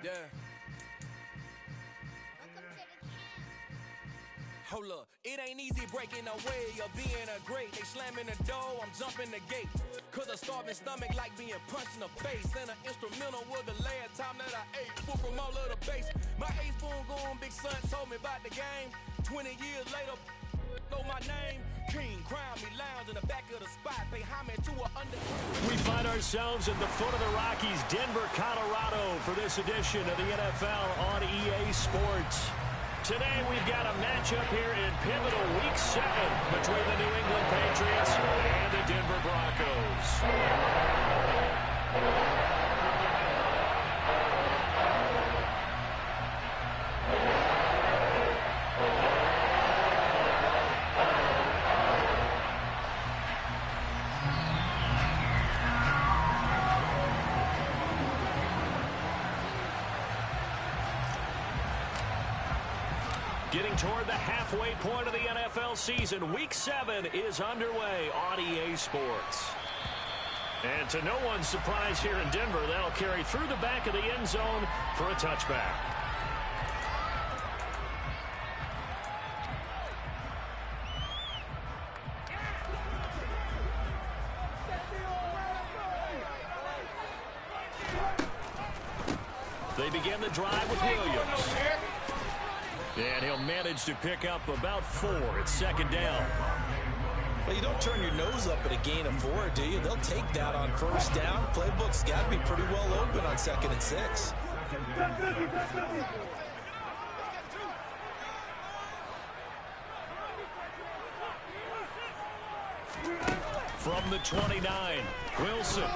Yeah. Hold up, it ain't easy breaking away or being a great. They slamming the door, I'm jumping the gate. Cause a starving stomach like being punched in the face. And an instrumental was the last time that I ate. Food from all of the base. My ace spoon going, big son told me about the game. 20 years later, know my name. King, crown me, lounge in the back of the spot. Pay homage to an under. We find ourselves at the foot of the Rockies, Denver, Colorado, for this edition of the NFL on EA Sports. Today we've got a matchup here in pivotal Week 7 between the New England Patriots and the Denver Broncos. Getting toward the halfway point of the NFL season, Week 7 is underway on EA Sports. And to no one's surprise here in Denver, that'll carry through the back of the end zone for a touchback. They begin the drive with Williams. And he'll manage to pick up about 4. It's second down. Well, you don't turn your nose up at a gain of 4, do you? They'll take that on first down. Playbook's got to be pretty well open on 2nd and 6. From the 29, Wilson.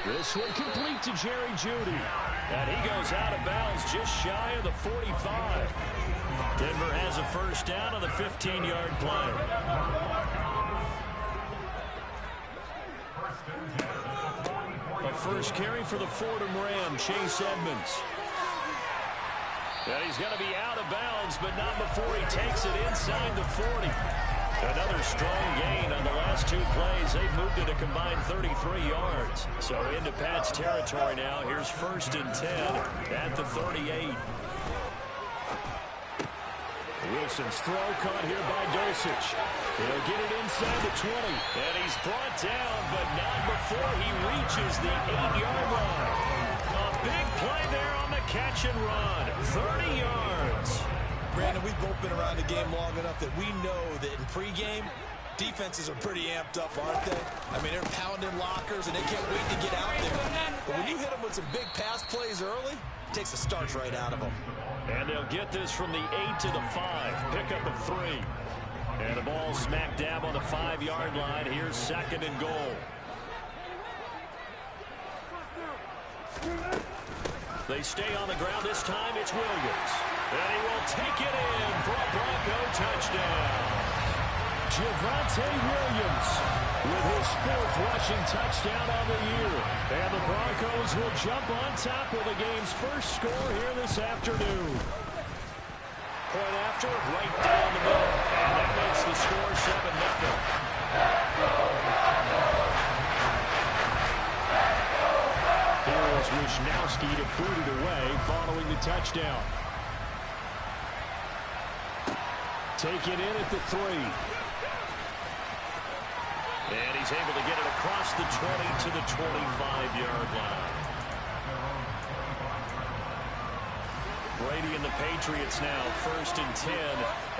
This one complete to Jerry Jeudy. And he goes out of bounds just shy of the 45. Denver has a first down on the 15-yard play. A first carry for the Fordham Ram, Chase Edmonds. And he's going to be out of bounds, but not before he takes it inside the 40. Another strong gain on the last 2 plays. They've moved it a combined 33 yards. So into Pat's territory now. Here's 1st and 10 at the 38. Wilson's throw caught here by Dulcich. He'll get it inside the 20. And he's brought down, but not before he reaches the 8-yard line. A big play there on the catch and run. 30 yards. Brandon, we've both been around the game long enough that we know that in pregame, defenses are pretty amped up, aren't they? I mean, they're pounding lockers, and they can't wait to get out there. But when you hit them with some big pass plays early, it takes the starch right out of them. And they'll get this from the 8 to the 5. Pickup of 3. And the ball smack dab on the 5-yard line. Here's 2nd and goal. They stay on the ground. This time it's Williams. And he will take it in for a Bronco touchdown. Javonte Williams with his 4th rushing touchdown on the year. And the Broncos will jump on top with the game's first score here this afternoon. Point after, right down the middle. And that makes the score 7-0. Here's Wisnowski to boot it away following the touchdown. Take it in at the 3. And he's able to get it across the 20 to the 25-yard line. Brady and the Patriots now 1st and 10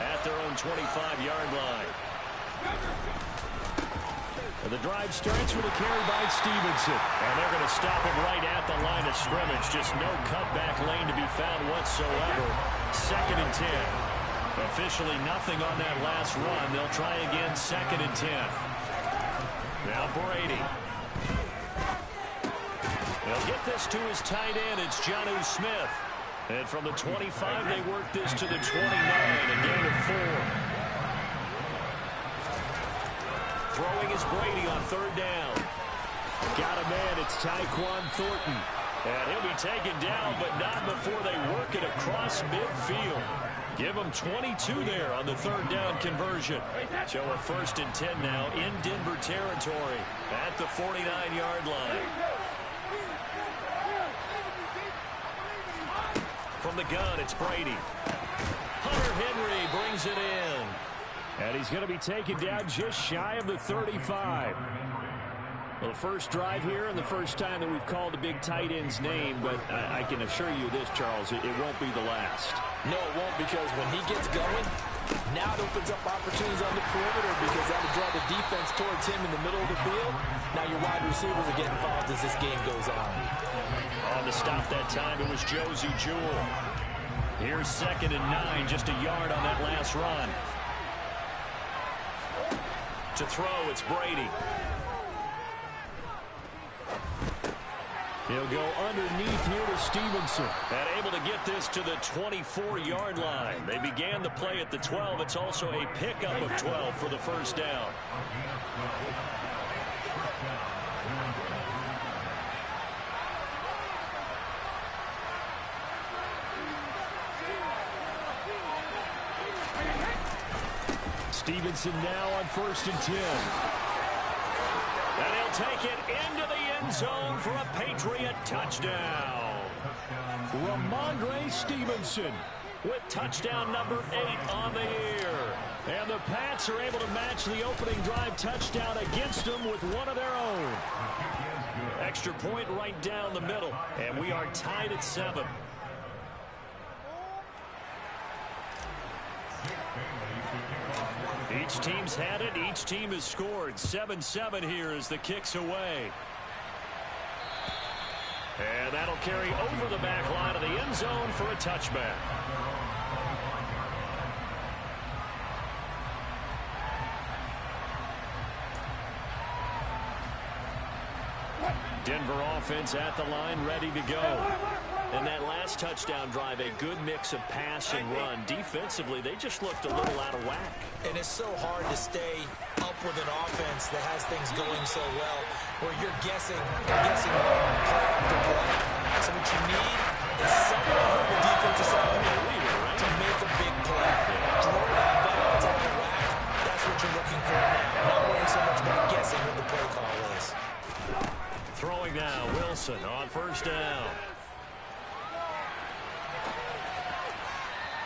at their own 25-yard line. And the drive starts with a carry by Stevenson. And they're going to stop him right at the line of scrimmage. Just no cutback lane to be found whatsoever. 2nd and 10. Officially nothing on that last run. They'll try again 2nd and 10. Now Brady. They'll get this to his tight end. It's Jonnu Smith. And from the 25, they work this to the 29. A gain of 4. Throwing is Brady on 3rd down. Got a man. It's Tyquan Thornton. And he'll be taken down, but not before they work it across midfield. Give them 22 there on the 3rd down conversion. So a 1st and 10 now in Denver territory at the 49-yard line. From the gun, it's Brady. Hunter Henry brings it in. And he's going to be taken down just shy of the 35. Well, the first drive here and the first time that we've called the big tight end's name, but I can assure you this, Charles, it won't be the last. No, it won't, because when he gets going, now it opens up opportunities on the perimeter because that'll draw the defense towards him in the middle of the field. Now your wide receivers are getting involved as this game goes on. On the stop that time, it was Josie Jewell. Here's 2nd and 9, just a yard on that last run. To throw, it's Brady. He'll go underneath here to Stevenson. And able to get this to the 24-yard line. They began the play at the 12. It's also a pickup of 12 for the first down. Stevenson now on 1st and 10. And he'll take it into the end zone for a Patriot touchdown. Ramondre Stevenson with touchdown number 8 on the year. And the Pats are able to match the opening drive touchdown against them with one of their own. Extra point right down the middle. And we are tied at 7. Each team's had it. Each team has scored. 7-7 here as the kick's away. And that'll carry over the back line of the end zone for a touchback. Denver offense at the line, ready to go. And that last touchdown drive, a good mix of pass and run. Defensively, they just looked a little out of whack. And it's so hard to stay up with an offense that has things going so well, where you're guessing play after play. So what you need is someone on the defensive side of the ball to make a big play. Throw that ball out of whack. That's what you're looking for now. Not worrying so much about guessing what the play call is. Throwing now, Wilson on 1st down.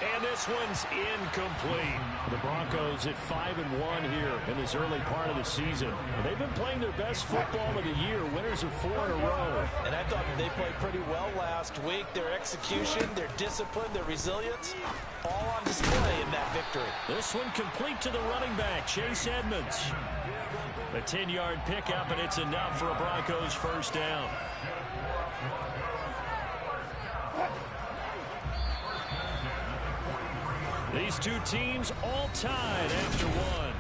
And this one's incomplete. The Broncos at 5-1 here in this early part of the season. They've been playing their best football of the year. Winners of 4 in a row. And I thought they played pretty well last week. Their execution, their discipline, their resilience, all on display in that victory. This one complete to the running back, Chase Edmonds. A 10-yard pickup, and it's enough for a Broncos first down. These two teams all tied after one.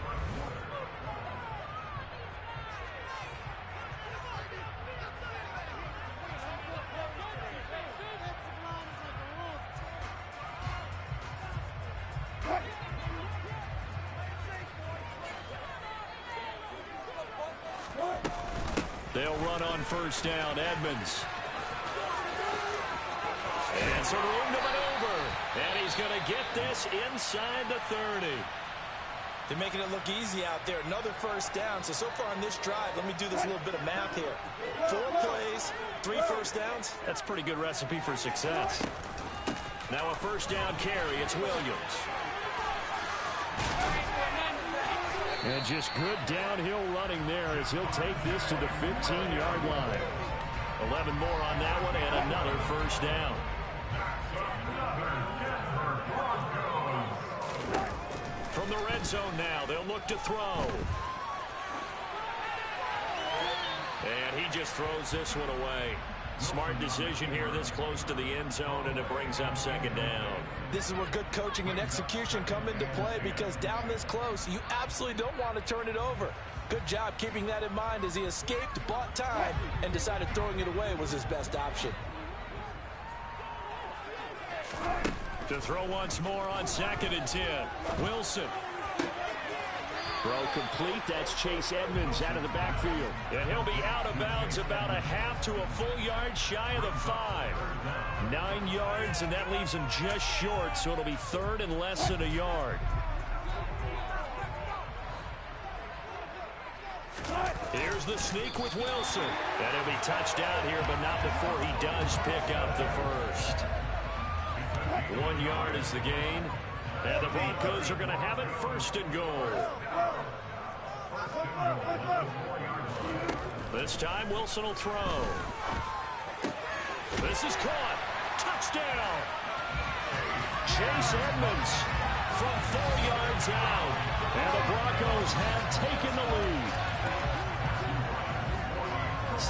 They'll run on 1st down, Edmonds. And some room to maneuver. And he's going to get this inside the 30. They're making it look easy out there. Another 1st down. So far on this drive, let me do this little bit of math here. 4 plays, 3 1st downs. That's a pretty good recipe for success. Now a 1st down carry. It's Williams. And just good downhill running there as he'll take this to the 15-yard line. 11 more on that one and another 1st down. From the red zone now, they'll look to throw. And he just throws this one away. Smart decision here this close to the end zone, and it brings up 2nd down. This is where good coaching and execution come into play, because down this close, you absolutely don't want to turn it over. Good job keeping that in mind as he escaped, bought time, and decided throwing it away was his best option. To throw once more on 2nd and 10. Wilson. Throw complete. That's Chase Edmonds out of the backfield. And he'll be out of bounds about a half to a full yard shy of the 5. 9 yards, and that leaves him just short, so it'll be 3rd and less than a yard. Here's the sneak with Wilson. And he'll be touched out here, but not before he does pick up the 1st. 1 yard is the gain. And the Broncos are going to have it first and goal. This time, Wilson will throw. This is caught. Touchdown. Chase Edmonds from 4 yards out. And the Broncos have taken the lead.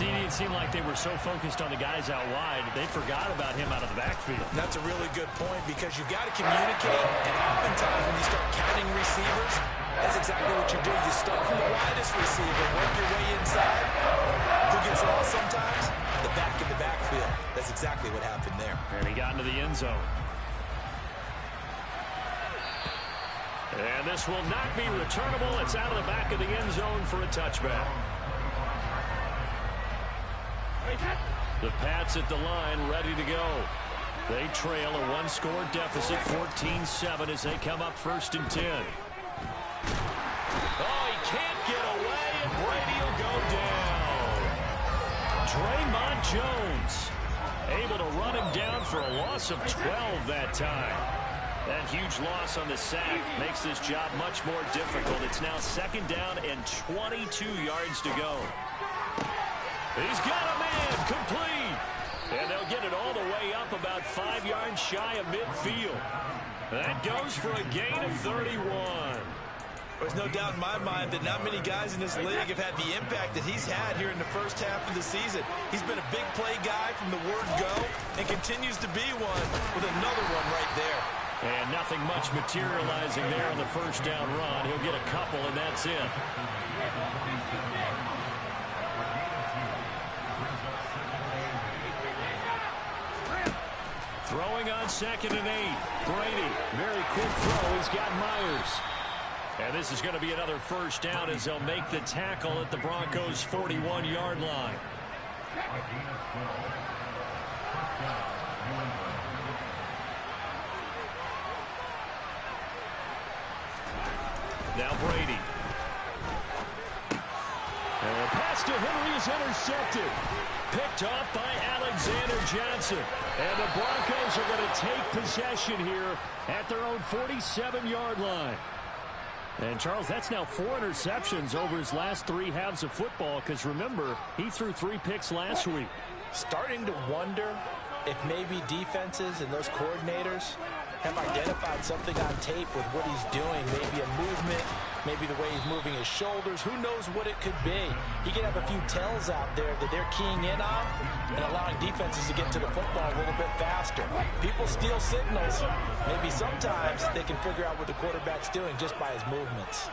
It seemed like they were so focused on the guys out wide, they forgot about him out of the backfield. That's a really good point because you've got to communicate, and oftentimes when you start counting receivers, that's exactly what you do. You start from the widest receiver, work your way inside. Who gets lost sometimes? The back in the backfield. That's exactly what happened there. And he got into the end zone. And this will not be returnable. It's out of the back of the end zone for a touchback. The Pats at the line, ready to go. They trail a 1-score deficit, 14-7, as they come up 1st and 10. Oh, he can't get away, and Brady will go down. Draymond Jones able to run him down for a loss of 12 that time. That huge loss on the sack makes this job much more difficult. It's now 2nd down and 22 yards to go. He's got a man complete. And they'll get it all the way up about 5 yards shy of midfield. That goes for a gain of 31. There's no doubt in my mind that not many guys in this league have had the impact that he's had here in the first half of the season. He's been a big play guy from the word go and continues to be one with another one right there. And nothing much materializing there on the 1st down run. He'll get a couple, and that's it. Throwing on 2nd and 8. Brady, very quick throw. He's got Myers. And this is going to be another 1st down as they'll make the tackle at the Broncos' 41-yard line. Now Brady. And the pass to Henry is intercepted. Picked off by Alexander Johnson. And the Broncos are going to take possession here at their own 47-yard line. And, Charles, that's now 4 interceptions over his last 3 halves of football because, remember, he threw 3 picks last week. Starting to wonder if maybe defenses and those coordinators have identified something on tape with what he's doing. Maybe a movement, maybe the way he's moving his shoulders. Who knows what it could be? He could have a few tells out there that they're keying in on and allowing defenses to get to the football a little bit faster. People steal signals. Maybe sometimes they can figure out what the quarterback's doing just by his movements.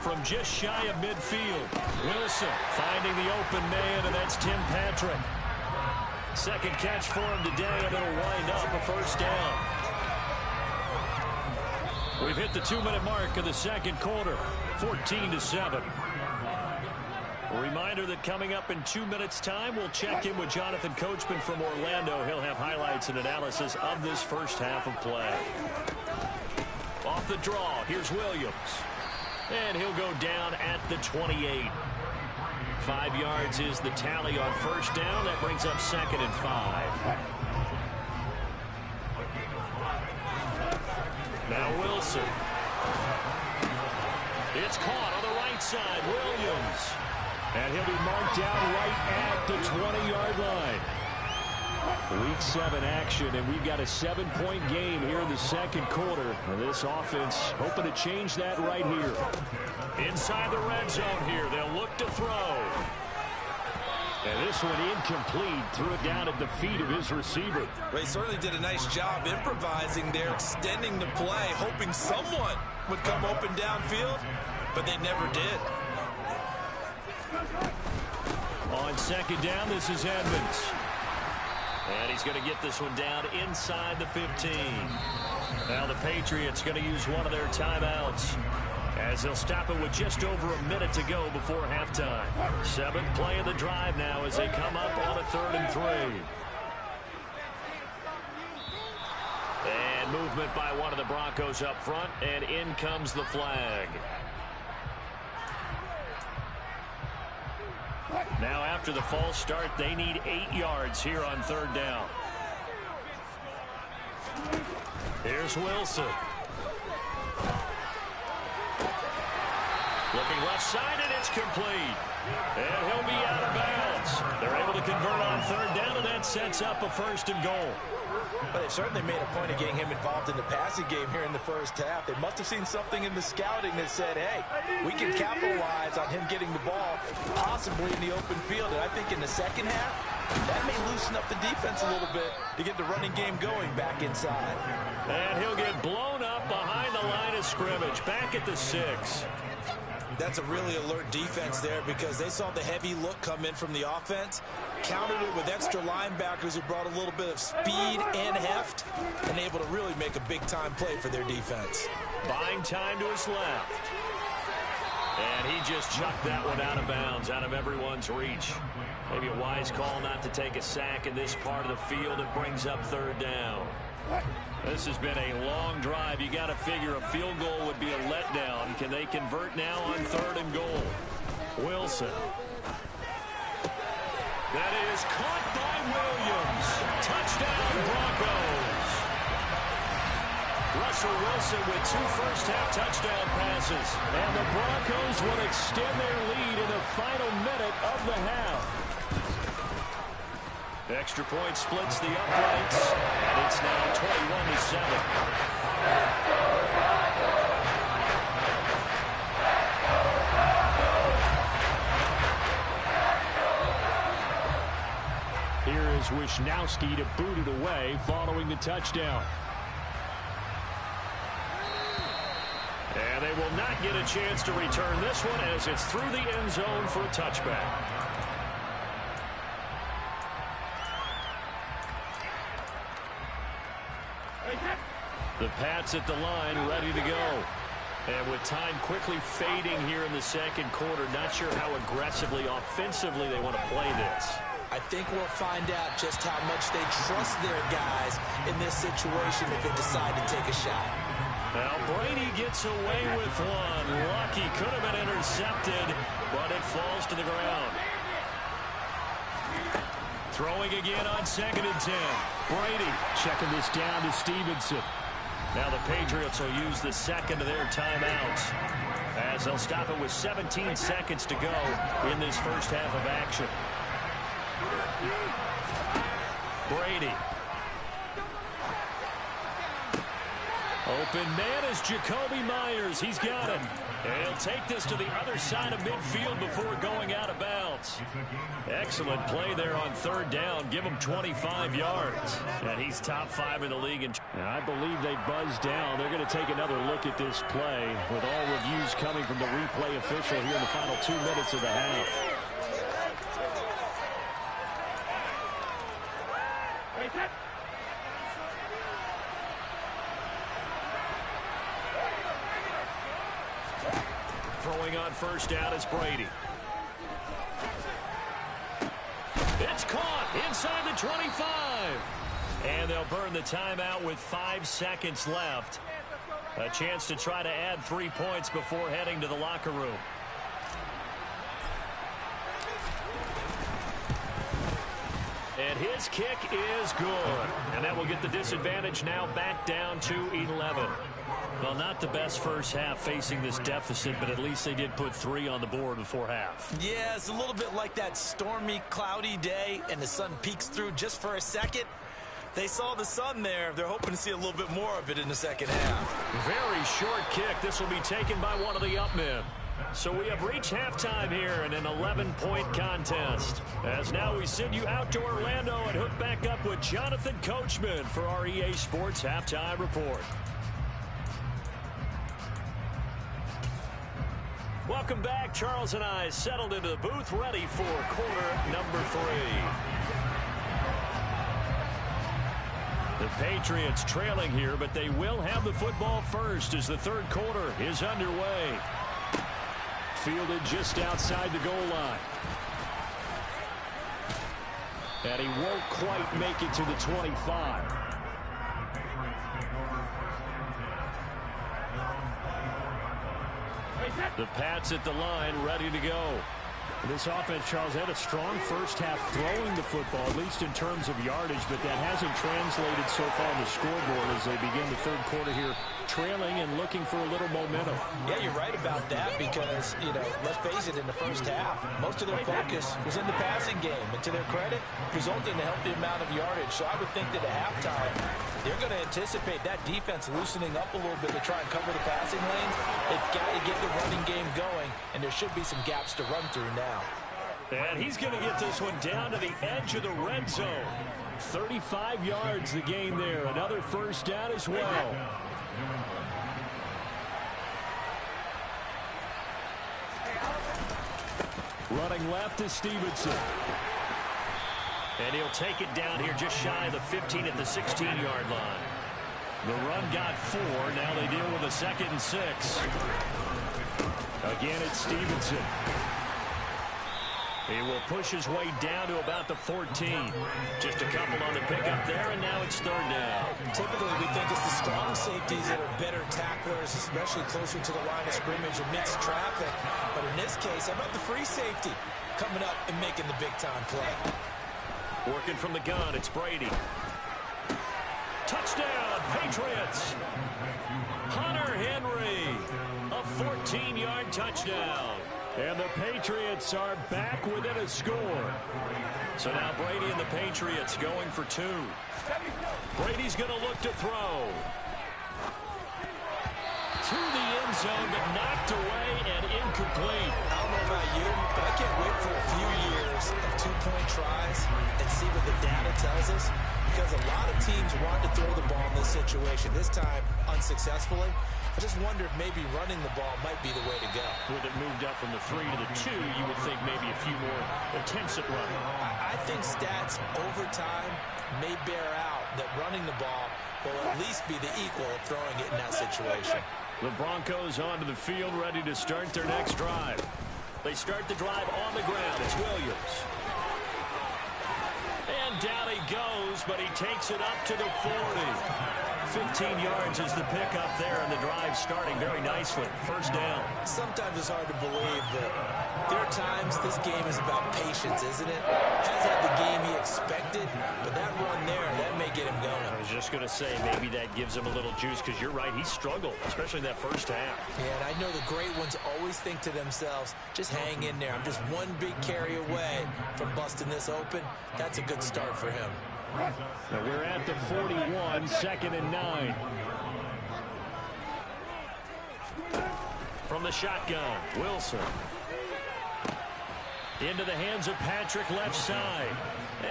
From just shy of midfield, Wilson finding the open man, and that's Tim Patrick. 2nd catch for him today, and it'll wind up a 1st down. We've hit the 2-minute mark of the 2nd quarter, 14-7. A reminder that coming up in 2 minutes' time, we'll check in with Jonathan Coachman from Orlando. He'll have highlights and analysis of this 1st half of play. Off the draw, here's Williams. And he'll go down at the 28. 5 yards is the tally on 1st down. That brings up 2nd and 5. Now Wilson. It's caught on the right side. Williams. And he'll be marked down right at the 20-yard line. Week 7 action, and we've got a 7-point game here in the 2nd quarter. And this offense hoping to change that right here. Inside the red zone here, they'll look to throw. And this one incomplete, threw it down at the feet of his receiver. Ray certainly did a nice job improvising there, extending the play, hoping someone would come open downfield, but they never did. On 2nd down, this is Edmonds. And he's going to get this one down inside the 15. Now the Patriots going to use one of their timeouts as they'll stop it with just over a minute to go before halftime. 7th play of the drive now as they come up on a 3rd and 3. And movement by one of the Broncos up front, and in comes the flag. Now after the false start, they need 8 yards here on 3rd down. Here's Wilson. Looking left side, and it's complete. And he'll be out of bounds. They're able to convert on third down, and that sets up a 1st and goal. But they've certainly made a point of getting him involved in the passing game here in the first half. They must have seen something in the scouting that said, hey, we can capitalize on him getting the ball possibly in the open field. And I think in the second half, that may loosen up the defense a little bit to get the running game going back inside. And he'll get blown up behind the line of scrimmage, back at the 6. That's a really alert defense there because they saw the heavy look come in from the offense, countered it with extra linebackers who brought a little bit of speed and heft, and able to really make a big-time play for their defense. Buying time to his left. And he just chucked that one out of bounds, out of everyone's reach. Maybe a wise call not to take a sack in this part of the field. It brings up third down. This has been a long drive. You got to figure a field goal would be a letdown. Can they convert now on 3rd and goal? Wilson. That is caught by Williams. Touchdown, Broncos. Russell Wilson with 2 first-half touchdown passes. And the Broncos will extend their lead in the final minute of the half. Extra point splits the uprights, and it's now 21-7. Here is Wisnowski to boot it away following the touchdown. And they will not get a chance to return this one as it's through the end zone for a touchback. The Pats at the line, ready to go. And with time quickly fading here in the second quarter, not sure how aggressively, offensively they want to play this. I think we'll find out just how much they trust their guys in this situation if they decide to take a shot. Now Brady gets away with one. Lucky, could have been intercepted, but it falls to the ground. Throwing again on 2nd and 10. Brady checking this down to Stevenson. Now the Patriots will use the second of their timeouts as they'll stop it with 17 seconds to go in this first half of action. Brady. Open man is Jacoby Myers. He's got it. And he'll take this to the other side of midfield before going out of bounds. Excellent play there on 3rd down. Give him 25 yards. And he's top 5 in the league. And I believe they buzzed down. They're going to take another look at this play with all reviews coming from the replay official here in the final 2 minutes of the half. Throwing on 1st down is Brady. It's caught inside the 25. And they'll burn the timeout with 5 seconds left. A chance to try to add 3 points before heading to the locker room. And his kick is good. And that will get the disadvantage now back down to 11. Well, not the best first half facing this deficit, but at least they did put 3 on the board before half. Yeah, it's a little bit like that stormy, cloudy day, and the sun peeks through just for a second. They saw the sun there. They're hoping to see a little bit more of it in the second half. Very short kick. This will be taken by one of the up men. So we have reached halftime here in an 11-point contest. As now we send you out to Orlando and hook back up with Jonathan Coachman for our EA Sports Halftime Report. Welcome back. Charles and I settled into the booth, ready for quarter number 3. The Patriots trailing here, but they will have the football first as the third quarter is underway. Fielded just outside the goal line. And he won't quite make it to the 25. The Pats at the line, ready to go. This offense, Charles, had a strong first half throwing the football, at least in terms of yardage, but that hasn't translated so far on the scoreboard as they begin the third quarter here, trailing and looking for a little momentum. Yeah, you're right about that because, let's face it, in the first half, most of their focus was in the passing game. And to their credit, resulting in a healthy amount of yardage. So I would think that at halftime, they're going to anticipate that defense loosening up a little bit to try and cover the passing lanes. They've got to get the running game going, and there should be some gaps to run through now. And he's going to get this one down to the edge of the red zone. 35 yards the game there. Another first down as well. Running left is Stevenson. And he'll take it down here just shy of the 15 at the 16-yard line. The run got 4. Now they deal with a 2nd and 6. Again, it's Stevenson. He will push his way down to about the 14. Just a couple on the pickup there, and now it's 3rd down. Typically, we think it's the strong safeties that are better tacklers, especially closer to the line of scrimmage amidst traffic. But in this case, how about the free safety coming up and making the big-time play? Working from the gun, it's Brady. Touchdown, Patriots! Hunter Henry, a 14-yard touchdown. And the Patriots are back within a score. So now Brady and the Patriots going for 2. Brady's going to look to throw. To the end zone, but knocked away and incomplete. I don't know about you, but I can't wait for a few years of 2-point tries and see what the data tells us. Because a lot of teams want to throw the ball in this situation. This time, unsuccessfully. I just wonder if maybe running the ball might be the way to go. With it moved up from the 3 to the 2, you would think maybe a few more attempts at running. I think stats over time may bear out that running the ball will at least be the equal of throwing it in that situation. The Broncos onto the field, ready to start their next drive. They start the drive on the ground. It's Williams. And down he goes, but he takes it up to the 40. 15 yards is the pickup there, and the drive starting very nicely. First down. Sometimes it's hard to believe, but there are times this game is about patience, isn't it? Has had the game he expected, but that run there, that may get him going. I was just going to say, maybe that gives him a little juice, because you're right, he struggled, especially in that first half. Yeah, and I know the great ones always think to themselves, just hang in there. I'm just one big carry away from busting this open. That's a good start for him. Now we're at the 41, 2nd and 9. From the shotgun, Wilson. Into the hands of Patrick, left side.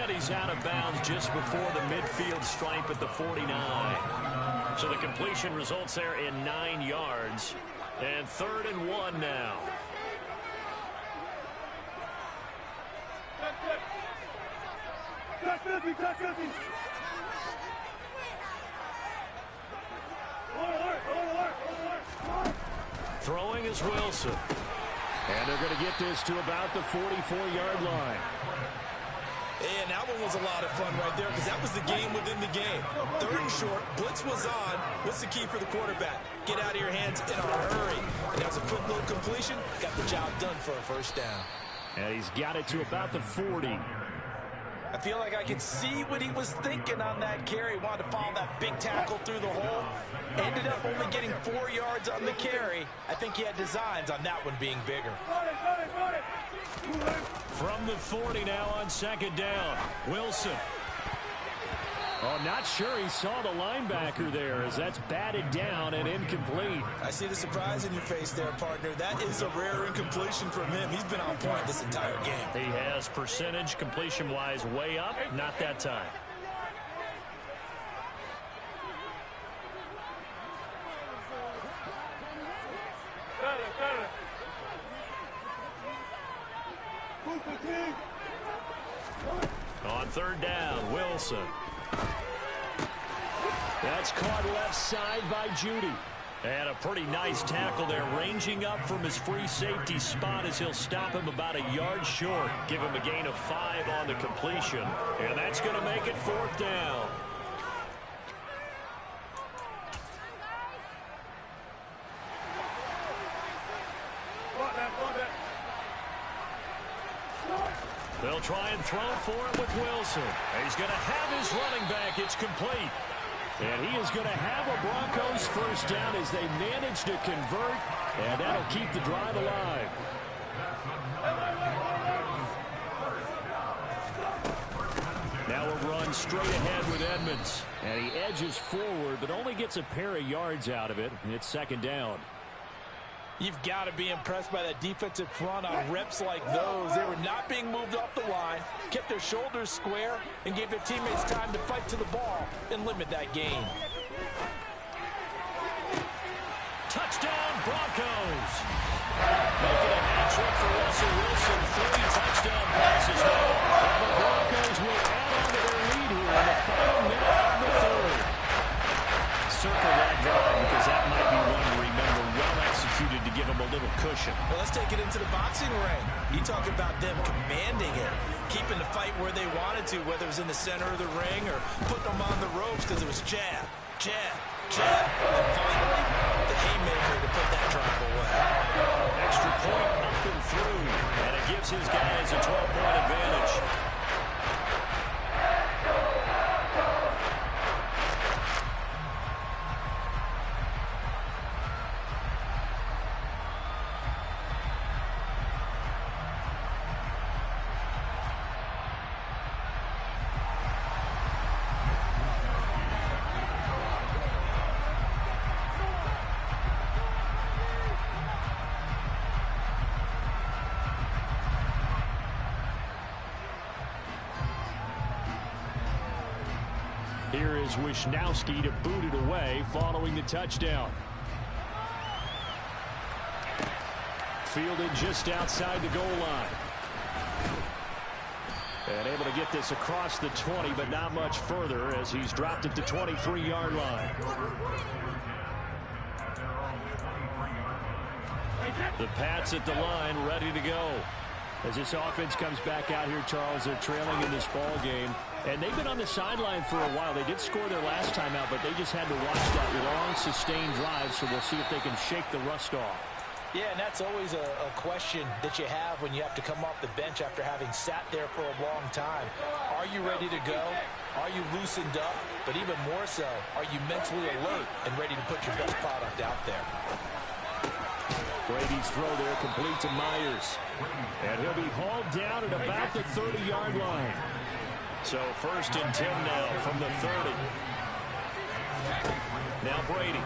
And he's out of bounds just before the midfield stripe at the 49. So the completion results there in 9 yards. And 3rd and 1 now. Throwing is Wilson. And they're going to get this to about the 44-yard line. And that one was a lot of fun right there because that was the game within the game. 3rd and short, blitz was on. What's the key for the quarterback? Get out of your hands in a hurry. And that was a quick little completion. Got the job done for a first down. And he's got it to about the 40. I feel like I can see what he was thinking on that carry. Wanted to follow that big tackle through the hole. Ended up only getting 4 yards on the carry. I think he had designs on that one being bigger. From the 40 now on 2nd down. Wilson. Oh, not sure he saw the linebacker there as that's batted down and incomplete. I see the surprise in your face there, partner. That is a rare incompletion from him. He's been on point this entire game. He has percentage completion-wise way up. Not that time. On 3rd down, Wilson. That's caught left side by Judy. And a pretty nice tackle there, ranging up from his free safety spot as he'll stop him about a yard short. Give him a gain of 5 on the completion. And that's going to make it 4th down. They'll try and throw for it with Wilson. He's going to have his running back. It's complete. And he is going to have a Broncos first down as they manage to convert, and that'll keep the drive alive. Now a run straight ahead with Edmonds. And he edges forward, but only gets a pair of yards out of it. And it's second down. You've got to be impressed by that defensive front on reps like those. They were not being moved off the line, kept their shoulders square, and gave their teammates time to fight to the ball and limit that gain. Touchdown, Broncos. Making a hat trick for Russell Wilson. 3 touchdown passes now. And the Broncos will add on to their lead here in the final minute of the third. Circle that drive because that might be one to remember. Well executed to give them a little cushion. Well, let's take it into the boxing ring. You talk about them commanding it, keeping the fight where they wanted to, whether it was in the center of the ring or putting them on the ropes because it was jab, jab, jab. And finally, the haymaker to put that drive away. Extra point up and through, and it gives his guys a 12-point advantage. Here is Wisnowski to boot it away following the touchdown. Fielded just outside the goal line. And able to get this across the 20, but not much further as he's dropped at the 23-yard line. The Pats at the line, ready to go. As this offense comes back out here, Charles, they're trailing in this ball game. And they've been on the sideline for a while. They did score their last time out, but they just had to watch that long, sustained drive, so we'll see if they can shake the rust off. Yeah, and that's always a question that you have when you have to come off the bench after having sat there for a long time. Are you ready to go? Are you loosened up? But even more so, are you mentally alert and ready to put your best product out there? Brady's throw there complete to Myers. And he'll be hauled down at about the 30-yard line. So 1st and 10 now from the 30. Now Brady.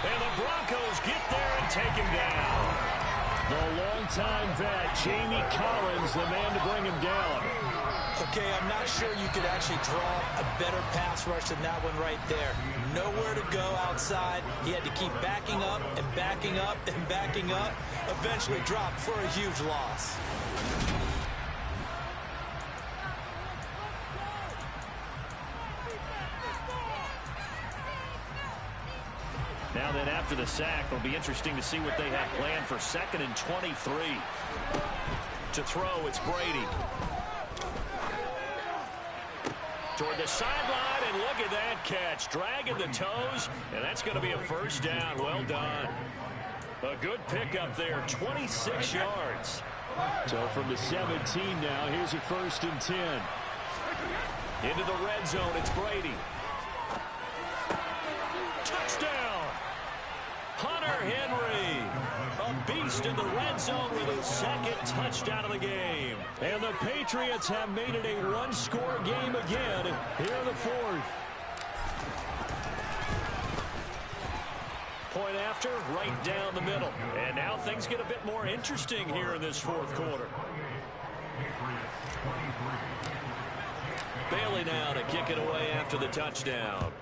And the Broncos get there and take him down. The longtime vet, Jamie Collins, the man to bring him down. Okay, I'm not sure you could actually draw a better pass rush than that one right there. Nowhere to go outside. He had to keep backing up and backing up and backing up. Eventually dropped for a huge loss. Now then, after the sack, it'll be interesting to see what they have planned for 2nd and 23. To throw, it's Brady. Toward the sideline, and look at that catch. Dragging the toes, and that's going to be a first down. Well done. A good pickup there, 26 yards. So from the 17 now, here's a 1st and 10. Into the red zone, it's Brady. Touchdown! Hunter Henry, a beast in the red zone with his 2nd touchdown of the game. And the Patriots have made it a one-score game again here in the 4th. Point after, right down the middle. And now things get a bit more interesting here in this 4th quarter. Bailey now to kick it away after the touchdown.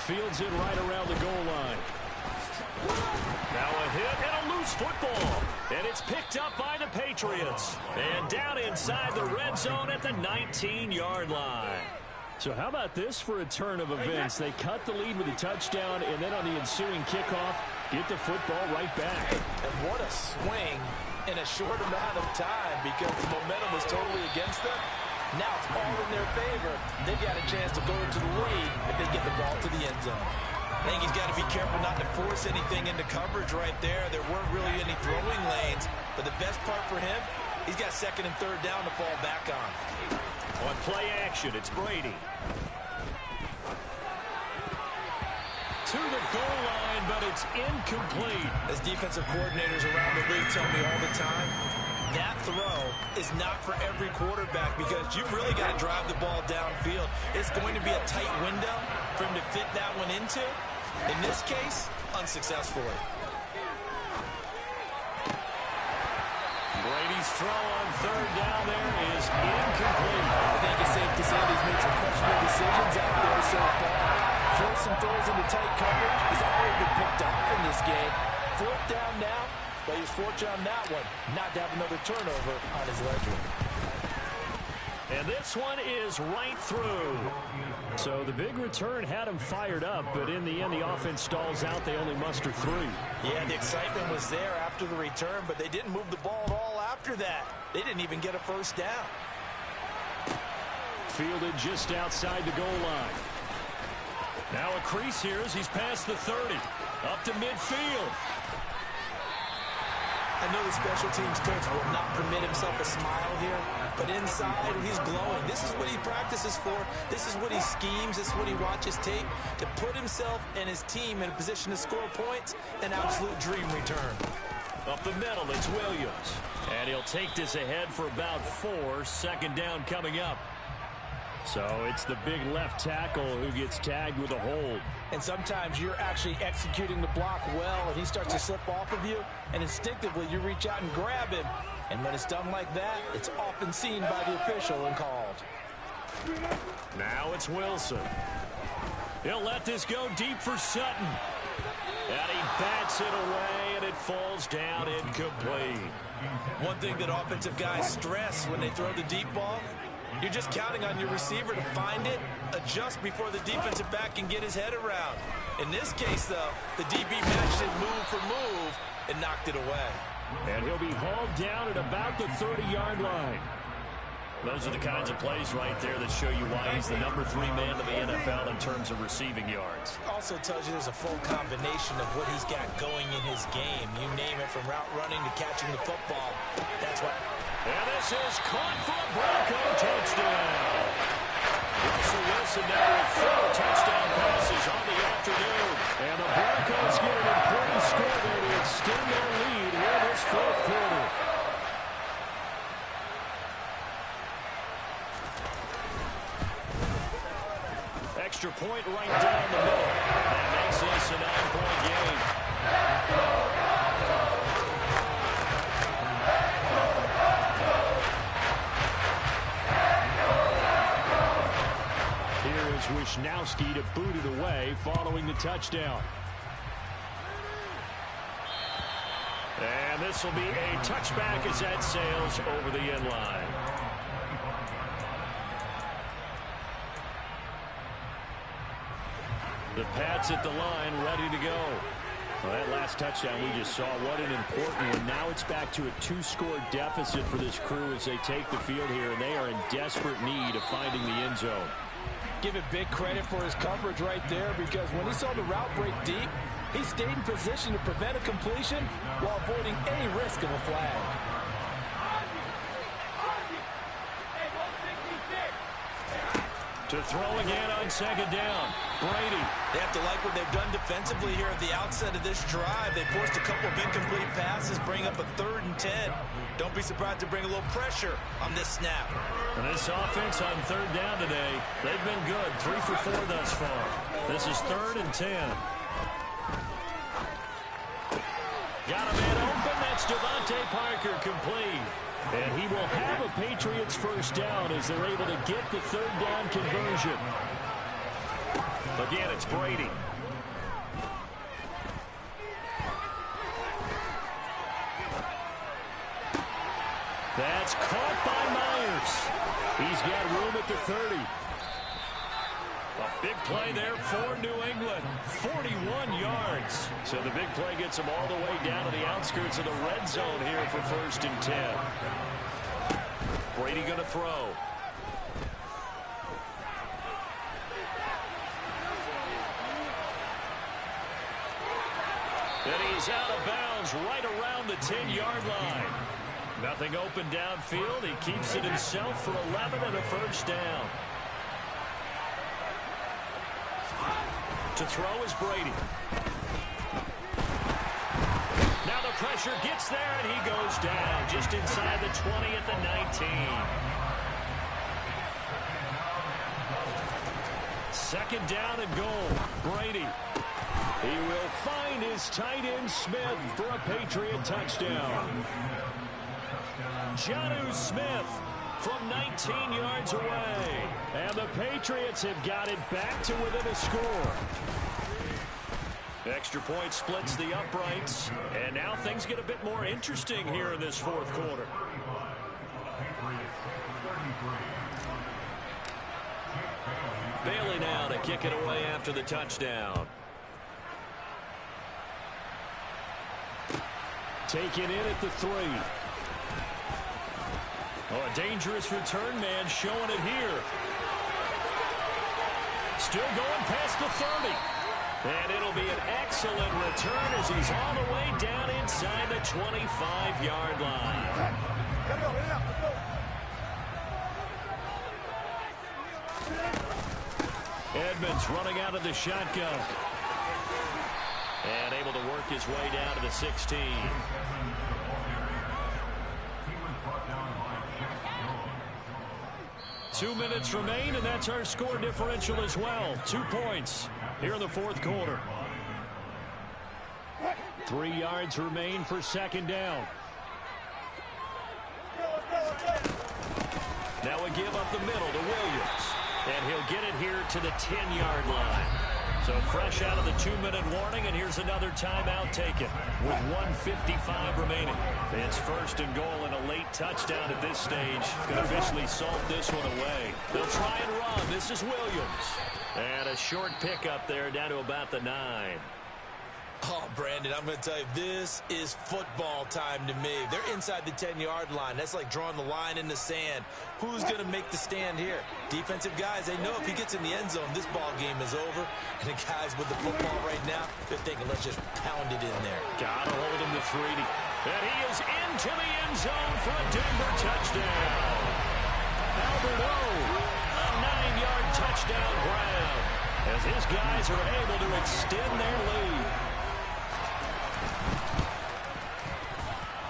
Fields it right around the goal line. Now a hit and a loose football. And it's picked up by the Patriots. And down inside the red zone at the 19-yard line. So how about this for a turn of events? They cut the lead with a touchdown, and then on the ensuing kickoff, get the football right back. And what a swing in a short amount of time because the momentum was totally against them. Now it's all in their favor. They've got a chance to go into the lead if they get the ball to the end zone. I think he's got to be careful not to force anything into coverage right there. There weren't really any throwing lanes, but the best part for him, he's got second and third down to fall back on. On play action, it's Brady. To the goal line, but it's incomplete. As defensive coordinators around the league tell me all the time, that throw is not for every quarterback because you've really got to drive the ball downfield. It's going to be a tight window for him to fit that one into. In this case, unsuccessfully. Brady's throw on third down there is incomplete. I think it's safe to say he's made some questionable decisions out there so far. Force some throws into tight coverage. He's already been picked off in this game. Fourth down now, but he's fortunate on that one not to have another turnover on his ledger. And this one is right through. So the big return had him fired up, but in the end, the offense stalls out. They only muster 3. Yeah, the excitement was there after the return, but they didn't move the ball at all after that. They didn't even get a first down. Fielded just outside the goal line. Now a crease here as he's past the 30. Up to midfield. I know the special teams coach will not permit himself a smile here, but inside he's glowing. This is what he practices for. This is what he schemes. This is what he watches tape to put himself and his team in a position to score points. An absolute dream return. Up the middle, it's Williams. And he'll take this ahead for about 4. Second down coming up. So it's the big left tackle who gets tagged with a hold. And sometimes you're actually executing the block well, and he starts to slip off of you, and instinctively you reach out and grab him. And when it's done like that, it's often seen by the official and called. Now it's Wilson. He'll let this go deep for Sutton. And he bats it away, and it falls down incomplete. One thing that offensive guys stress when they throw the deep ball, you're just counting on your receiver to find it, adjust before the defensive back can get his head around. In this case, though, the DB matched it move for move and knocked it away. And he'll be hauled down at about the 30-yard line. Those are the kinds of plays right there that show you why he's the number 3 man in the NFL in terms of receiving yards. Also tells you there's a full combination of what he's got going in his game. You name it, from route running to catching the football. That's what. And this is caught for a Bronco touchdown. Russell Wilson now with 4 touchdown passes on the afternoon. And the Broncos get an important score there to extend their lead in this 4th quarter. Extra point right down the middle. That makes this a 9-point game. Here is Wisnowski to boot it away following the touchdown. And this will be a touchback as that sails over the end line. The Pats at the line, ready to go. Well, that last touchdown we just saw, what an important one. Now it's back to a 2-score deficit for this crew as they take the field here, and they are in desperate need of finding the end zone. Give it big credit for his coverage right there, because when he saw the route break deep, he stayed in position to prevent a completion while avoiding any risk of a flag. To throw again on second down, Brady. They have to like what they've done defensively here at the outset of this drive. They forced a couple of incomplete passes, bring up a 3rd and 10. Don't be surprised to bring a little pressure on this snap. And this offense on 3rd down today, they've been good. 3 for 4 thus far. This is 3rd and 10. Got a man open. That's Devontae Parker, complete. And he will have a Patriots first down as they're able to get the 3rd down conversion. Again, it's Brady. That's caught by Myers. He's got room at the 30. A big play there for New England. 41 yards. So the big play gets them all the way down to the outskirts of the red zone here for 1st and 10. Brady going to throw. And he's out of bounds right around the 10-yard line. Nothing open downfield. He keeps it himself for 11 and a first down. To throw is Brady. Now the pressure gets there, and he goes down just inside the 20 at the 19. Second down and goal. Brady. He will find his tight end Smith for a Patriot touchdown. Jonnu Smith from 19 yards away. And the Patriots have got it back to within a score. Extra point splits the uprights. And now things get a bit more interesting here in this fourth quarter. Bailey now to kick it away after the touchdown. Taken in at the 3. Oh, a dangerous return man showing it here. Still going past the 30. And it'll be an excellent return as he's all the way down inside the 25-yard line. Edmonds running out of the shotgun. And able to work his way down to the 16. Two minutes remain, and that's our score differential as well. 2 points here in the fourth quarter. 3 yards remain for second down. Now a give up the middle to Williams. And he'll get it here to the 10-yard line. So fresh out of the 2-minute warning, and here's another timeout taken with 1:55 remaining. It's first and goal, and a late touchdown at this stage could officially salt this one away. They'll try and run. This is Williams. And a short pickup there down to about the 9. Oh, Brandon, I'm going to tell you, this is football time to me. They're inside the 10-yard line. That's like drawing the line in the sand. Who's going to make the stand here? Defensive guys, they know if he gets in the end zone, this ball game is over. And the guys with the football right now, they're thinking, let's just pound it in there. Got to hold him to 3. And he is into the end zone for a Denver touchdown. Albert O, a 9-yard touchdown grab as his guys are able to extend their lead.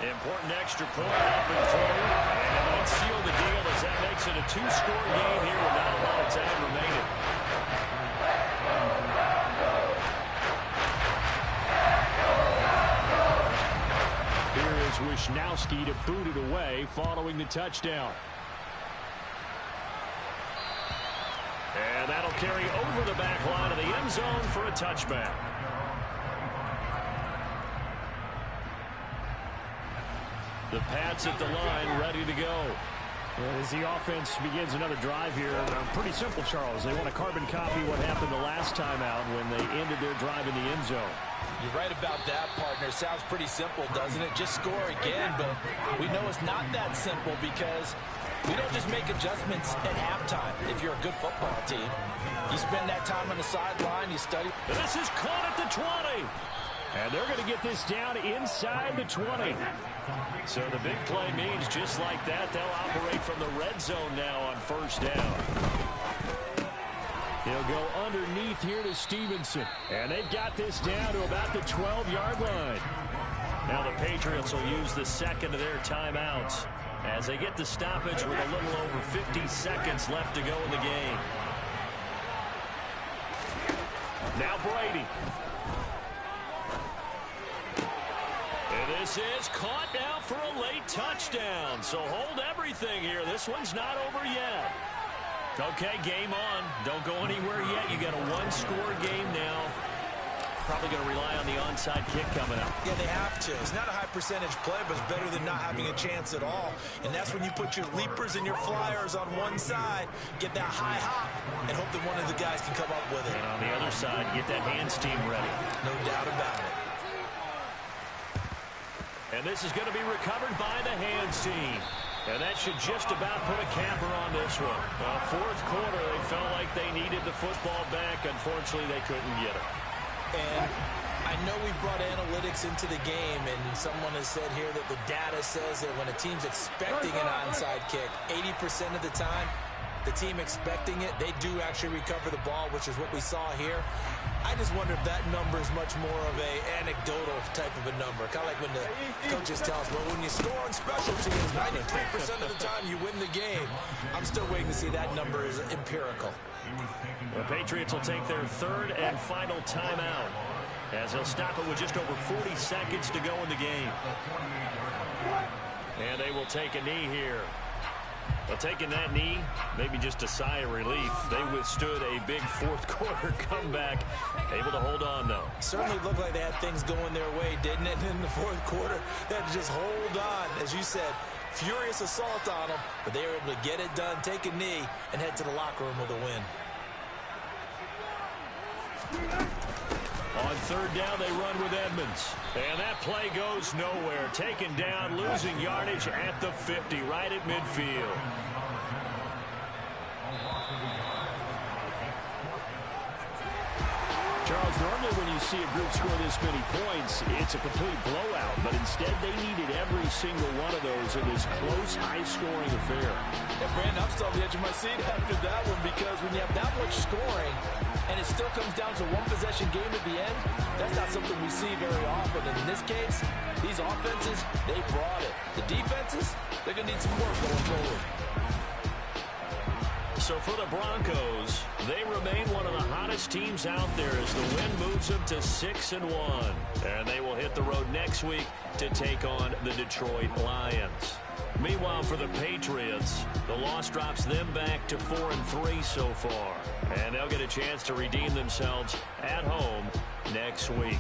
Important extra point up and through. And that sealed the deal as that makes it a 2-score game here with not a lot of time remaining. Here is Wisnowski to boot it away following the touchdown. And that'll carry over the back line of the end zone for a touchback. The Pats at the line, ready to go. As the offense begins another drive here, pretty simple, Charles. They want to carbon copy what happened the last time out when they ended their drive in the end zone. You're right about that, partner. Sounds pretty simple, doesn't it? Just score again, but we know it's not that simple because we don't just make adjustments at halftime if you're a good football team. You spend that time on the sideline, you study. This is caught at the 20. And they're going to get this down inside the 20. So the big play means just like that, they'll operate from the red zone now on first down. He'll go underneath here to Stevenson. And they've got this down to about the 12-yard line. Now the Patriots will use the second of their timeouts as they get the stoppage with a little over 50 seconds left to go in the game. Now Brady. And this is caught now for a late touchdown. So hold everything here. This one's not over yet. Okay, game on. Don't go anywhere yet. You got a one-score game now. Probably going to rely on the onside kick coming up. Yeah, they have to. It's not a high-percentage play, but it's better than not having a chance at all. And that's when you put your leapers and your flyers on one side, get that high hop, and hope that one of the guys can come up with it. And on the other side, get that hands team ready. No doubt about it. And this is going to be recovered by the hands team. And that should just about put a capper on this one. Well, fourth quarter, they felt like they needed the football back. Unfortunately, they couldn't get it. And I I know we brought analytics into the game, and someone has said here that the data says that when a team's expecting an onside kick, 80% of the time, the team expecting it, they do actually recover the ball, which is what we saw here. I just wonder if that number is much more of a anecdotal type of a number. Kind of like when the coaches tell us, well, when you score on special teams, 93% of the time you win the game. I'm still waiting to see that number is empirical. The Patriots will take their third and final timeout as they'll stop it with just over 40 seconds to go in the game. And they will take a knee here. Well, taking that knee, maybe just a sigh of relief. They withstood a big fourth quarter comeback. Able to hold on, though. Certainly looked like they had things going their way, didn't it? In the fourth quarter, they had to just hold on. As you said, furious assault on them, but they were able to get it done, take a knee, and head to the locker room with a win. On third down, they run with Edmonds. And that play goes nowhere. Taken down, losing yardage at the 50, right at midfield. Charles, normally when you see a group score this many points, it's a complete blowout. But instead, they needed every single one of those in this close, high-scoring affair. Yeah, Brandon, I'm still on the edge of my seat after that one, because when you have that much scoring and it still comes down to one possession game at the end, that's not something we see very often. And in this case, these offenses, they brought it. The defenses, they're going to need some work going forward. So for the Broncos, they remain one of the hottest teams out there as the win moves them to 6-1. And they will hit the road next week to take on the Detroit Lions. Meanwhile, for the Patriots, the loss drops them back to 4-3 so far. And they'll get a chance to redeem themselves at home next week.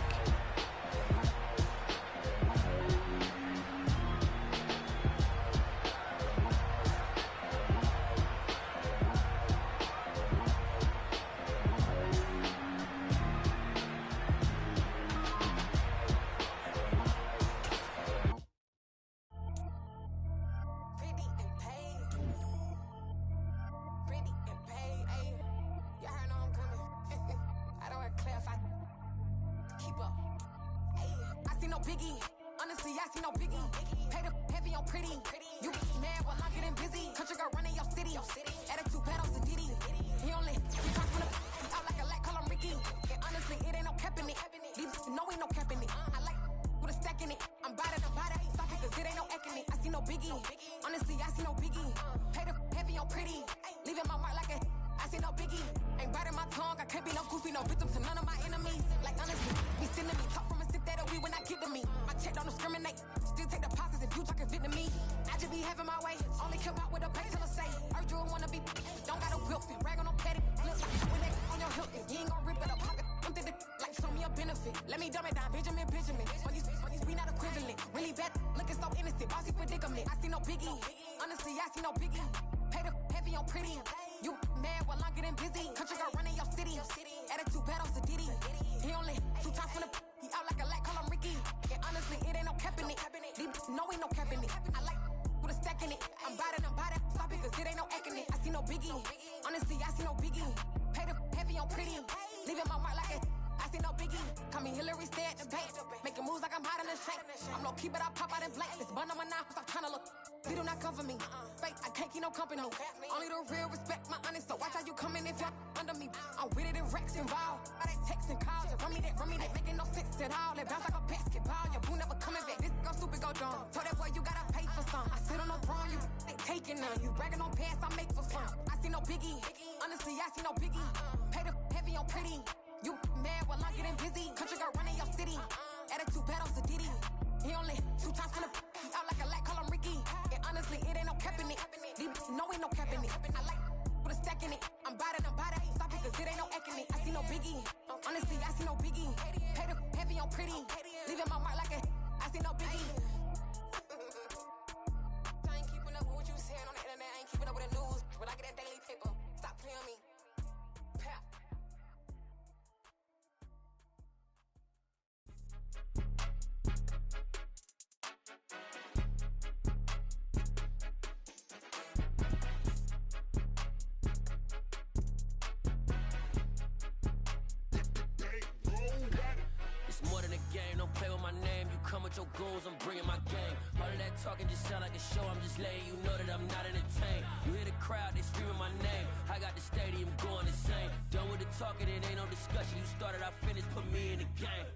It's more than a game, don't play with my name. You come with your goons, I'm bringing my game. All of that talking just sound like a show, I'm just letting you know that I'm not entertained. You hear the crowd, they screaming my name. I got the stadium going insane. Done with the talking, it ain't no discussion. You started, I finished, put me in the game.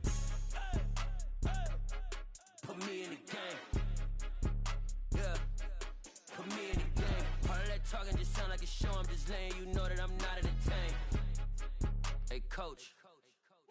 Put me in the game. Yeah, put me in the game. All of that talking just sound like a show, I'm just letting you know that I'm not entertained. Hey coach,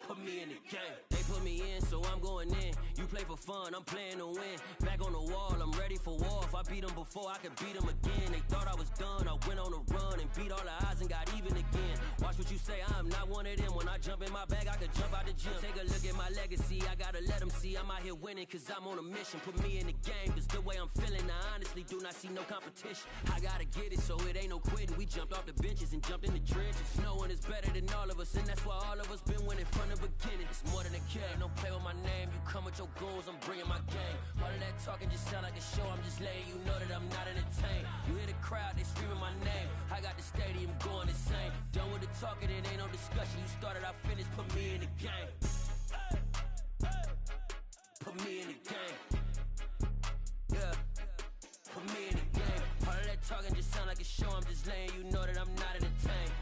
put me in the game. They put me in, so I'm going in. You play for fun, I'm playing to win. Back on the wall, I'm ready for war. If I beat them before, I could beat them again. They thought I was done, I went on a run and beat all the odds and got even again. Watch what you say, I'm not one of them. When I jump in my bag, I could jump out the gym. Take a look at my legacy, I gotta let them see I'm out here winning, cause I'm on a mission. Put me in the game, cause the way I'm feeling, I honestly do not see no competition. I gotta get it, so it ain't no quitting. We jumped off the benches and jumped in the trenches. No one is better than all of us, and that's why all of us been winning from the beginning. It's more than a game, don't play with my name. You come with your goons, I'm bringing my game. All of that talking just sound like a show, I'm just letting you know that I'm not entertained. You hear the crowd, they screaming my name. I got the stadium going insane. Done with the talking, it ain't no discussion. You started, I finished, put me in the game. Put me in the game. Yeah, put me in the game. All of that talking just sound like a show, I'm just letting you know that I'm not entertained.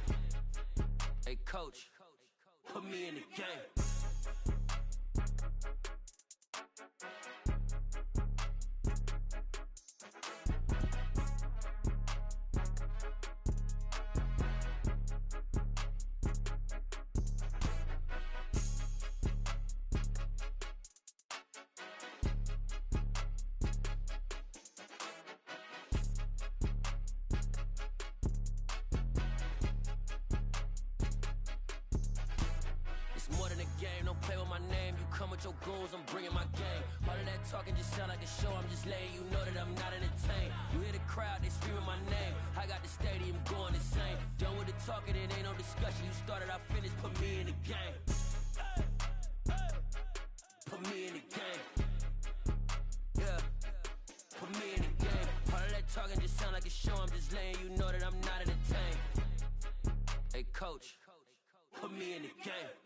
Hey coach, put me in the game. Your goals, I'm bringing my game. All of that talking just sound like a show, I'm just letting you know that I'm not entertained. You hear the crowd, they screaming my name. I got the stadium going insane. Done with the talking, it ain't no discussion. You started, I finished, put me in the game. Put me in the game. Yeah, put me in the game. All of that talking just sound like a show, I'm just letting you know that I'm not entertained. Hey coach, put me in the game.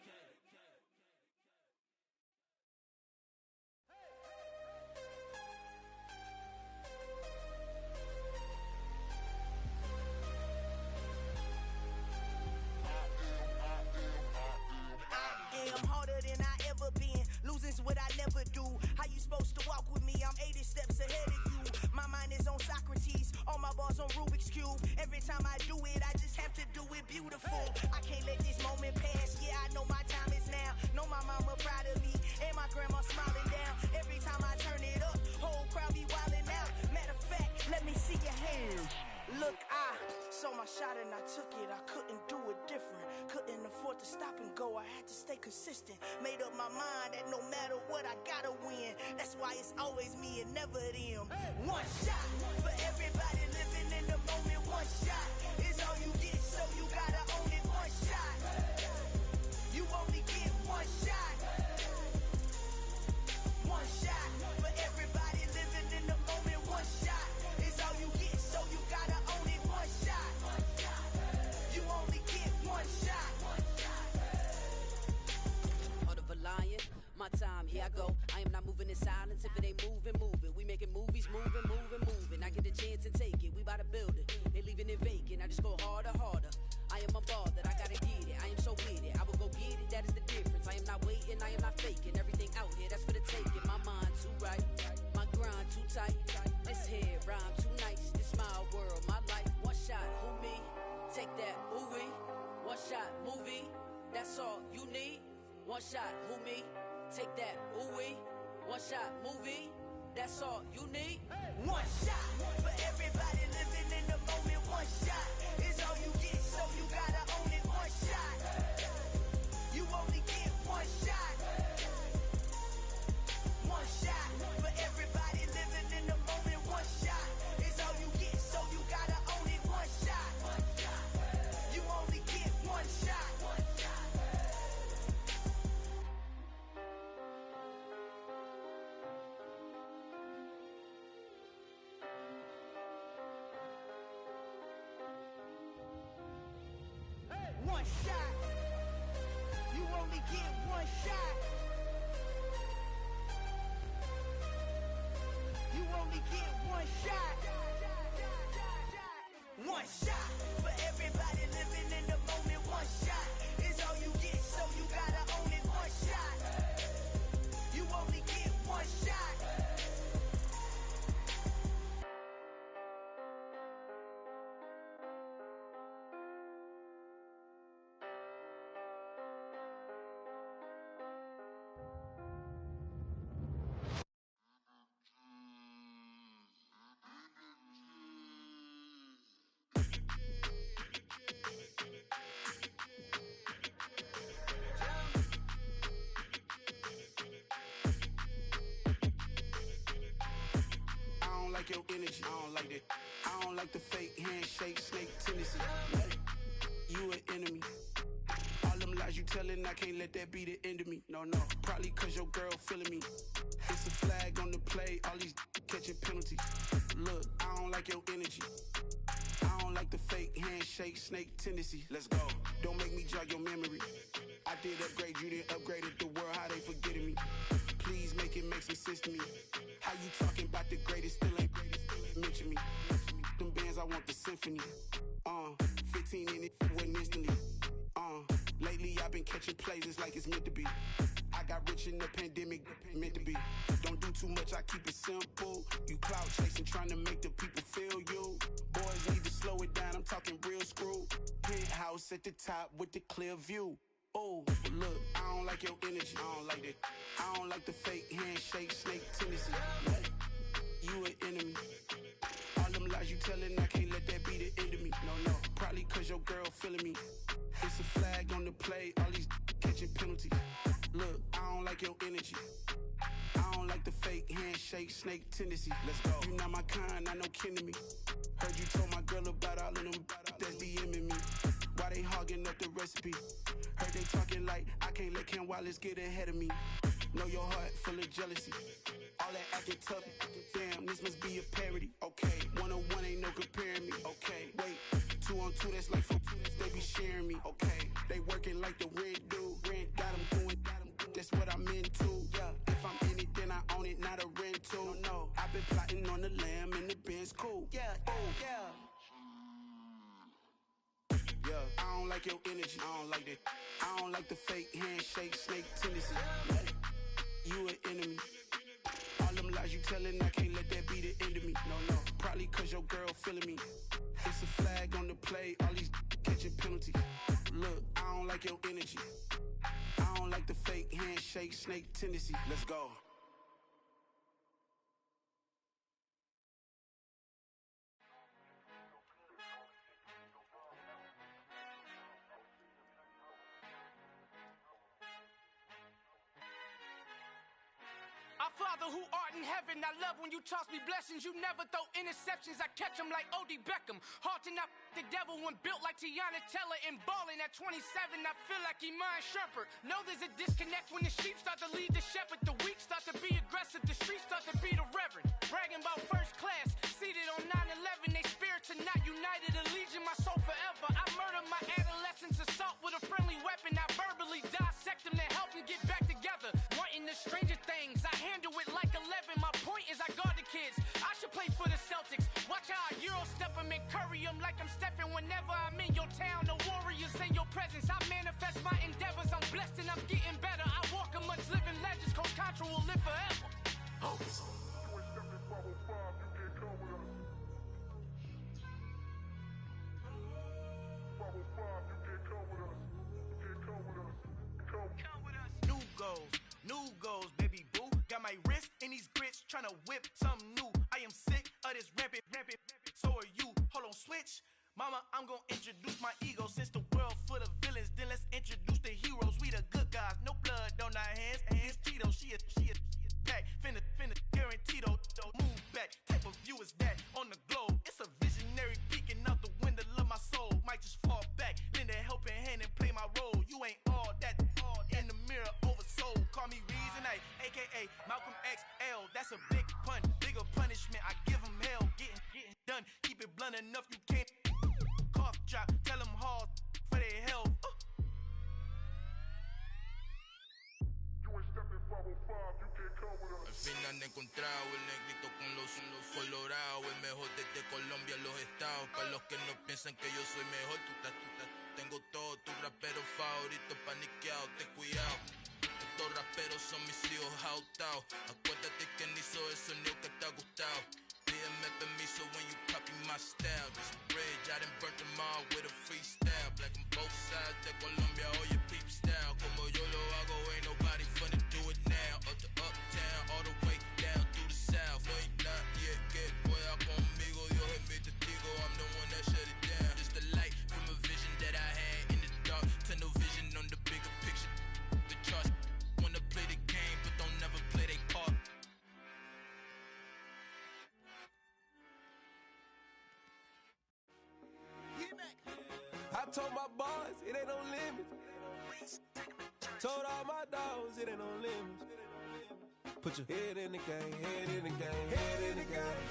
Losing's what I never do. How you supposed to walk with me? I'm 80 steps ahead of you. My mind is on Socrates, all my bars on Rubik's Cube. Every time I do it, I just have to do it beautiful. I can't let this moment pass. Yeah, I know my time is now. Know my mama proud of me, and my grandma smiling down. Every time I turn it up, whole crowd be wilding out. Matter of fact, let me see your hands. Look, I saw my shot and I took it. I couldn't do it different. Couldn't afford to stop and go. I had to stay consistent. Made up my mind that no matter what, I gotta win. That's why it's always me and never them. One shot for everybody living in the moment. One shot is all you get, so you gotta own it. One shot. You only get one shot. One shot for everybody living in the moment. One shot is all you get, so you gotta own it. One shot. You only get one shot. Heart of a lion, my time, here I go. I am not moving in silence. If it ain't moving, moving. We making movies, moving, moving, moving. I get the chance and take it. We bout to build it. They leaving it vacant. I just go harder, harder. I am a ball that I gotta get it. I am so with it. I will go get it. That is the difference. I am not waiting. I am not faking. Everything out here, that's for the taking. My mind too right. My grind too tight. This head rhyme too nice. This my world, my life. One shot, who me? Take that, ooh-wee. One shot, movie. That's all you need. One shot, who me? Take that, ooh-wee. One shot, movie. That's all you need. One shot for everybody living in the moment. One shot is all you get, so you gotta own it. One shot. You only get one shot. One shot for everybody living in the moment. One shot is all you get, so you gotta own it. One shot. You only get one shot. One shot. You only get one shot. one shot. One shot for everybody living in the moment. One shot is all you get, so you gotta own it. One shot. You only get one shot. I don't like your energy. I don't like that. I don't like the fake handshake, snake tendency. You an enemy. All them lies you telling, I can't let that be the end of me. No, probably cause your girl feeling me. It's a flag on the play, all these catching penalties. Look, I don't like your energy. I don't like the fake handshake, snake tendency. Let's go. Don't make me jog your memory. I did upgrade, you didn't upgrade it. The world, how they forgetting me. Please make it make some sense to me. How you talking about the greatest, still ain't mention me. Them bands, I want the symphony. 15 in it, went instantly. Lately I've been catching plays, it's like it's meant to be. I got rich in the pandemic, meant to be. Don't do too much, I keep it simple. You clout chasing, trying to make the people feel you. Boys need to slow it down, I'm talking real screw. Penthouse at the top with the clear view. Oh, look, I don't like your energy. I don't like that. I don't like the fake handshake, snake tendency. You an enemy. All them lies you telling, I can't let that be the end of me. No, probably cause your girl feeling me. It's a flag on the play, all these catching penalties. Look, I don't like your energy. I don't like the fake handshake, snake tendency. Let's go. You not my kind, I know kin to me. Heard you told my girl about all of them that's DMing me. Why they hogging up the recipe? Heard they talking like I can't let Ken Wallace get ahead of me. Know your heart full of jealousy. All that acting tough, damn, this must be a parody. Okay, 1-on-1 ain't no comparing me. Okay, wait, 2-on-2, that's like 4, they be sharing me. Okay, they working like the rent do. Rent got them going, that's what I'm into. Yeah, if I'm in it, then I own it, not a rental. No, I've been plotting on the lamb and the Benz cool. Yeah, yeah. I don't like your energy. I don't like that. I don't like the fake handshake, snake tendency. You an enemy. All them lies you telling, I can't let that be the end of me. No, probably cause your girl feeling me. It's a flag on the play, all these catching penalties. Look, I don't like your energy. I don't like the fake handshake, snake tendency. Let's go. Our Father who art in heaven, I love when you toss me blessings. You never throw interceptions, I catch them like O.D. Beckham. Hard to not the devil when built like Tiana Teller and balling at 27. I feel like Iman Shumpert. Know there's a disconnect when the sheep start to lead the shepherd. The weak start to be aggressive, the streets start to be the reverend. Bragging about first class, seated on 9/11. They spirits are not united, a legion, my soul forever. I murder my adolescence, assault with a friendly weapon. I verbally dissect them to help them get back together. Wanting the stranger things, I handle it like 11. My point is I guard the kids. I should play for the Celtics. Watch how I Euro step them and curry them like I'm stepping. Whenever I'm in your town, the warriors in your presence. I manifest my endeavors. I'm blessed and I'm getting better. I walk amongst living legends. Coach Contra will live forever. Oh. New goals, baby boo. Got my wrist in these grits, tryna whip something new. I am sick of this rampant. So are you. Hold on, switch. Mama, I'm gonna introduce my ego. Since the world full of villains, then let's introduce the heroes. We the good guys, no blood on our hands. Hands Tito, she a back. Finna, guaranteed. Move back. Type of view is that on the globe? It's a visionary peeking out the window of my soul. Might just fall back, lend a helping hand and play my role. You ain't all that. In the mirror, oversold. Call me Reason, aka Malcolm XL. That's a big pun, bigger punishment. I give him hell, getting done. Keep it blunt enough, you can't. Cough drop, tell them hard for their health. You ain't stepping for Al fin han encontrado el negrito con los colorados, el mejor desde Colombia, los estados. Para los que no piensan que yo soy mejor, tengo todos tus raperos favoritos paniqueados, ten cuidado. Estos raperos son mis hijos jautados. Acuérdate que ni hizo el sonido que te ha gustado. Pídeme permiso when you copy my style. This bridge, I done burnt them all with a freestyle. Black on both sides de Colombia, oye peep style. Como yo lo hago, ain't nobody finna do it now. Up to uptown, all the way down through the south. No ain't not yet, que pueda conmigo. Dios es mi testigo, I'm the one that shut it down. Just the light from a vision that I had in the dark. Tunnel vision on the bigger picture. The charts wanna play the game, but don't never play their part. I told my boys, it ain't no limits. Told all my dogs, it ain't no limits. Put your head in the game, head in the game, head in the game.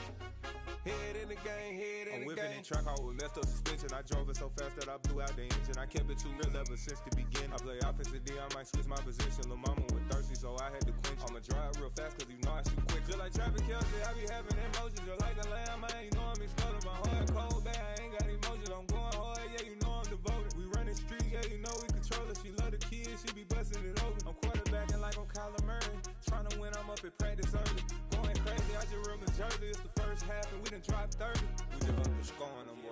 Head in the game, head in the game. I'm whipping in track out with messed up suspension. I drove it so fast that I blew out the engine. I kept it too real ever since the beginning. I play offensive D, I might switch my position. Lil' mama was thirsty, so I had to quench. I'ma drive real fast, cause you know I shoot quick. Just like Travis Kelce, I be having emotions. Just like a lamb, man, you know I'm exploding. My heart cold, bad, I ain't got emotions. I'm going hard, yeah, you know I'm devoted. We running streets, yeah, you know we control it. She love the kids, she be busting it over. I'm quarterbacking like I'm Kyler Murray. Trying to win, I'm up at practice early. Going crazy, I just real the jersey. It's the first half and we done dropped 30. We just up the scoring them.